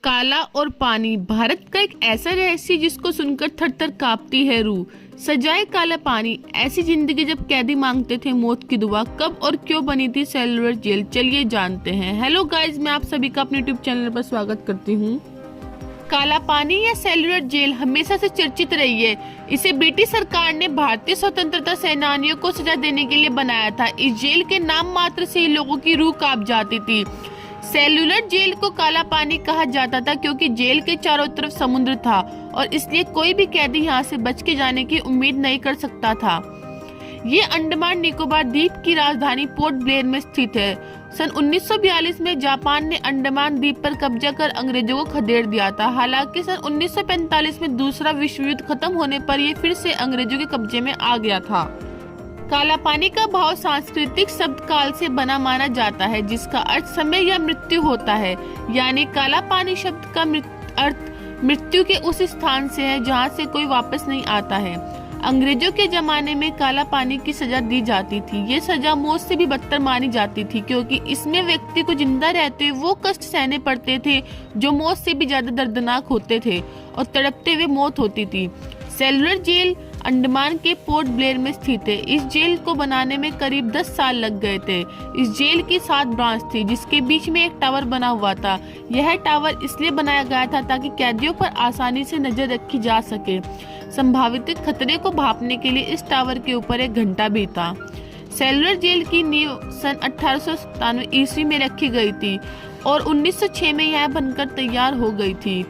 काला और पानी, भारत का एक ऐसा रहस्य जिसको सुनकर थर-थर कांपती है रूह। सजाए काला पानी, ऐसी जिंदगी जब कैदी मांगते थे मौत की दुआ। कब और क्यों बनी थी सेलुलर जेल, चलिए जानते हैं। हेलो गाइस, मैं आप सभी का अपने यूट्यूब चैनल पर स्वागत करती हूँ। काला पानी या सेलुलर जेल हमेशा से चर्चित रही है। इसे ब्रिटिश सरकार ने भारतीय स्वतंत्रता सेनानियों को सजा देने के लिए बनाया था। इस जेल के नाम मात्र से ही लोगों की रूह कांप जाती थी। सेलुलर जेल को काला पानी कहा जाता था क्योंकि जेल के चारों तरफ समुद्र था और इसलिए कोई भी कैदी यहाँ से बच के जाने की उम्मीद नहीं कर सकता था। ये अंडमान निकोबार द्वीप की राजधानी पोर्ट ब्लेयर में स्थित है। सन 1942 में जापान ने अंडमान द्वीप पर कब्जा कर अंग्रेजों को खदेड़ दिया था। हालांकि सन 1945 में दूसरा विश्व युद्ध खत्म होने पर यह फिर से अंग्रेजों के कब्जे में आ गया था। काला पानी का भाव सांस्कृतिक शब्द काल से बना माना जाता है, जिसका अर्थ समय या मृत्यु होता है। यानी काला पानी शब्द का अर्थ मृत्यु के उस स्थान से है जहाँ से कोई वापस नहीं आता है। अंग्रेजों के जमाने में काला पानी की सजा दी जाती थी। ये सजा मौत से भी बदतर मानी जाती थी क्योंकि इसमें व्यक्ति को जिंदा रहते हुए वो कष्ट सहने पड़ते थे जो मौत से भी ज्यादा दर्दनाक होते थे और तड़पते हुए मौत होती थी। सेलुलर जेल अंडमान के पोर्ट ब्लेयर में स्थित है। इस जेल को बनाने में करीब 10 साल लग गए थे। इस जेल की 7 ब्रांच थी, जिसके बीच में एक टावर बना हुआ था। यह टावर इसलिए बनाया गया था ताकि कैदियों पर आसानी से नजर रखी जा सके। संभावित खतरे को भांपने के लिए इस टावर के ऊपर एक घंटा भी था। सेलुलर जेल की नींव सन 1897 ईस्वी में रखी गई थी और 1906 में यह बनकर तैयार हो गई थी।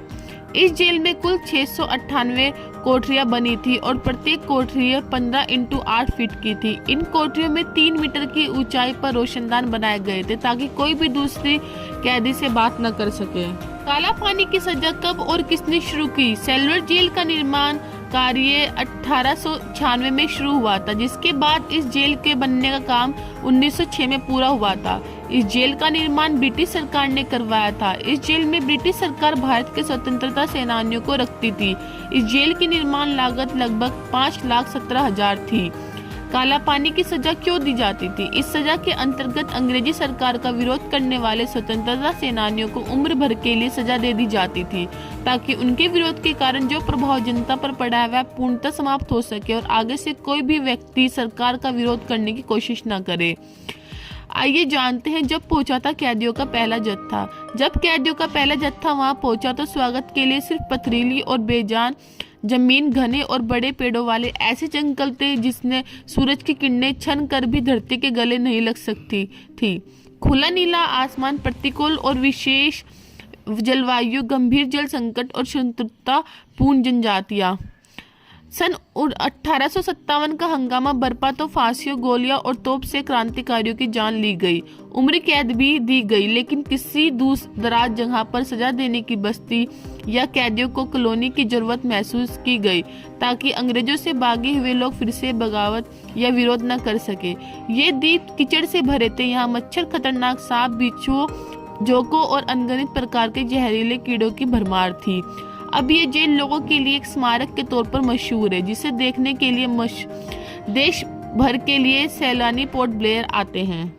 इस जेल में कुल 698 कोठरियां बनी थी और प्रत्येक कोठरी 15 × 8 फीट की थी। इन कोठरियों में 3 मीटर की ऊंचाई पर रोशनदान बनाए गए थे ताकि कोई भी दूसरी कैदी से बात न कर सके। काला पानी की सजा कब और किसने शुरू की? सेलुलर जेल का निर्माण कार्य 1896 में शुरू हुआ था, जिसके बाद इस जेल के बनने का काम 1906 में पूरा हुआ था। इस जेल का निर्माण ब्रिटिश सरकार ने करवाया था। इस जेल में ब्रिटिश सरकार भारत के स्वतंत्रता सेनानियों को रखती थी। इस जेल की निर्माण लागत लगभग 5,17,000 थी। काला पानी की सजा क्यों दी जाती थी? इस सजा के अंतर्गत अंग्रेजी सरकार का विरोध करने वाले स्वतंत्रता सेनानियों को उम्र भर के लिए सजा दे दी जाती थी ताकि उनके विरोध के कारण जो प्रभाव जनता पर पड़ा है वह पूर्णतः समाप्त हो सके और आगे से कोई भी व्यक्ति सरकार का विरोध करने की कोशिश न करे। आइए जानते हैं जब पहुंचा था कैदियों का पहला जत्था। जब कैदियों का पहला जत्था वहां पहुंचा तो स्वागत के लिए सिर्फ पथरीली और बेजान जमीन, घने और बड़े पेड़ों वाले ऐसे जंगल थे जिसने सूरज की किरणें छन कर भी धरती के गले नहीं लग सकती थी। खुला नीला आसमान, प्रतिकूल और विशेष जलवायु, गंभीर जल संकट और शत्रुता पूर्ण जनजातियां। सन 1857 का हंगामा बरपा तो फांसियों, गोलियां और तोप से क्रांतिकारियों की जान ली गई। उम्र कैद भी दी गई, लेकिन किसी दूर दराज जगह पर सजा देने की बस्ती या कैदियों को कॉलोनी की जरूरत महसूस की गई ताकि अंग्रेजों से भागे हुए लोग फिर से बगावत या विरोध न कर सके। ये द्वीप कीचड़ से भरे थे। यहाँ मच्छर, खतरनाक सांप, बिच्छुओं, जोकों और अनगिनत प्रकार के जहरीले कीड़ों की भरमार थी। अब ये जेल लोगों के लिए एक स्मारक के तौर पर मशहूर है, जिसे देखने के लिए देश भर के लिए सैलानी पोर्ट ब्लेयर आते हैं।